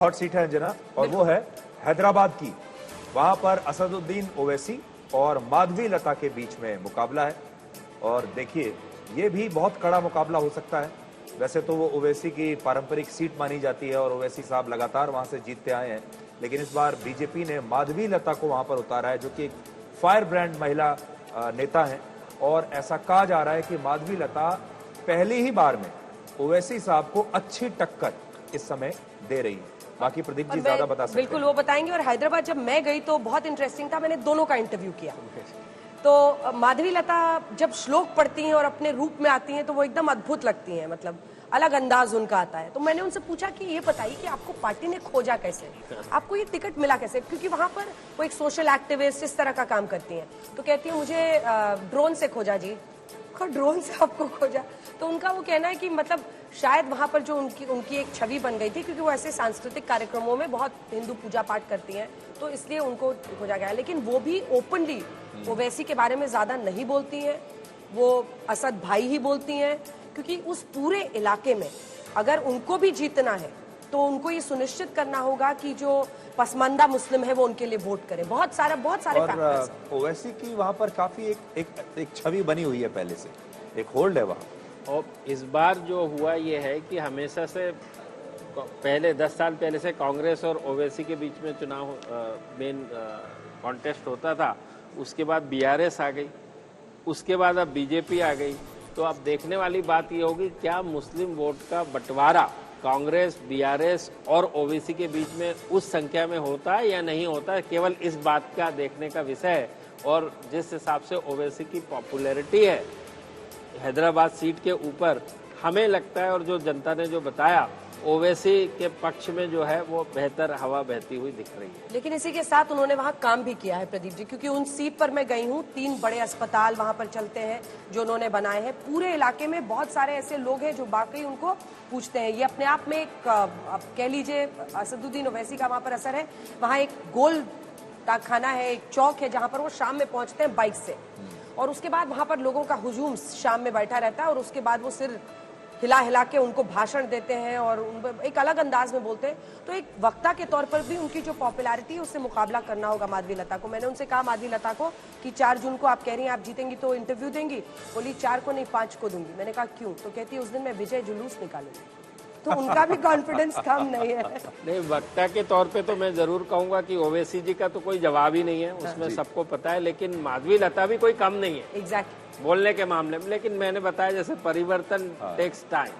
Hot seat है अंजना, और वो है हैदराबाद की। वहां पर असदुद्दीन ओवैसी और माधवी लता के बीच में मुकाबला है। और देखिए, ये भी बहुत कड़ा मुकाबला हो सकता है। वैसे तो वो ओवैसी की पारंपरिक सीट मानी जाती है और ओवैसी साहब लगातार वहां से जीतते आए हैं, लेकिन इस बार बीजेपी ने माधवी लता को वहां पर उतारा है, जो कि एक फायर ब्रांड महिला नेता है। और ऐसा कहा जा रहा है कि माधवी लता पहली ही बार में ओवैसी साहब को अच्छी टक्कर इस समय दे रही है। बाकी प्रदीप जी ज्यादा बता सकते हैं। बिल्कुल वो बताएंगे। और हैदराबाद जब मैं गई तो बहुत इंटरेस्टिंग था, मैंने दोनों का इंटरव्यू किया। तो माधवी लता जब श्लोक पढ़ती हैं और अपने रूप में आती हैं तो वो एकदम अद्भुत लगती हैं, मतलब अलग अंदाज उनका आता है। तो मैंने उनसे पूछा कि ये बताइए कि आपको पार्टी ने खोजा कैसे, आपको ये टिकट मिला कैसे, क्योंकि वहां पर वो एक सोशल एक्टिविस्ट इस तरह का काम करती हैं। तो कहती है मुझे ड्रोन से खोजा जी। ड्रोन से आपको खोजा? तो उनका वो कहना है कि मतलब शायद वहां पर जो उनकी एक छवि बन गई थी, क्योंकि वो ऐसे सांस्कृतिक कार्यक्रमों में बहुत हिंदू पूजा पाठ करती हैं, तो इसलिए उनको खोजा गया। लेकिन वो भी ओपनली ओवैसी के बारे में ज्यादा नहीं बोलती हैं, वो असद भाई ही बोलती हैं, क्योंकि उस पूरे इलाके में अगर उनको भी जीतना है तो उनको ये सुनिश्चित करना होगा कि जो पसमानदा मुस्लिम है वो उनके लिए वोट करे। बहुत सारे और ओवैसी की वहां पर काफी एक छवि बनी हुई है, पहले से एक होल्ड है वहां। और इस बार जो हुआ ये है कि हमेशा से पहले 10 साल पहले से कांग्रेस और ओवैसी के बीच में चुनाव मेन कॉन्टेस्ट होता था। उसके बाद बीआरएस आ गई, उसके बाद अब बीजेपी आ गई। तो अब देखने वाली बात ये होगी क्या मुस्लिम वोट का बंटवारा कांग्रेस, बीआरएस और ओवैसी के बीच में उस संख्या में होता है या नहीं होता है। केवल इस बात का देखने का विषय है। और जिस हिसाब से ओवैसी की पॉपुलैरिटी है हैदराबाद सीट के ऊपर, हमें लगता है और जो जनता ने जो बताया, ओवैसी के पक्ष में जो है वो बेहतर हवा बहती हुई दिख रही है। लेकिन इसी के साथ उन्होंने वहाँ काम भी किया है प्रदीप जी, क्योंकि उन सीट पर मैं गई हूँ, 3 बड़े अस्पताल वहाँ पर चलते हैं जो उन्होंने बनाए हैं। पूरे इलाके में बहुत सारे ऐसे लोग हैं जो बाकी उनको पूछते हैं। ये अपने आप में एक, आप कह लीजिए, असदुद्दीन ओवैसी का वहाँ पर असर है। वहाँ एक गोल खाना है, एक चौक है जहाँ पर वो शाम में पहुंचते हैं बाइक से, और उसके बाद वहाँ पर लोगों का हुजूम शाम में बैठा रहता है, और उसके बाद वो सिर हिला हिला के उनको भाषण देते हैं और एक अलग अंदाज में बोलते हैं। तो एक वक्ता के तौर पर भी उनकी जो पॉपुलैरिटी है उससे मुकाबला करना होगा माधवी लता को। मैंने उनसे कहा माधवी लता को कि 4 जून को आप कह रही हैं आप जीतेंगी तो इंटरव्यू देंगी? बोली 4 को नहीं 5 को दूंगी। मैंने कहा क्यों? तो कहती है उस दिन मैं विजय जुलूस निकालूंगी। तो उनका भी कॉन्फिडेंस कम नहीं है। नहीं, वक्ता के तौर पे तो मैं जरूर कहूंगा कि ओवैसी जी का तो कोई जवाब ही नहीं है, उसमें सबको पता है। लेकिन माधवी लता भी कोई कम नहीं है एग्जैक्टली बोलने के मामले में। लेकिन मैंने बताया जैसे परिवर्तन टेक्स टाइम।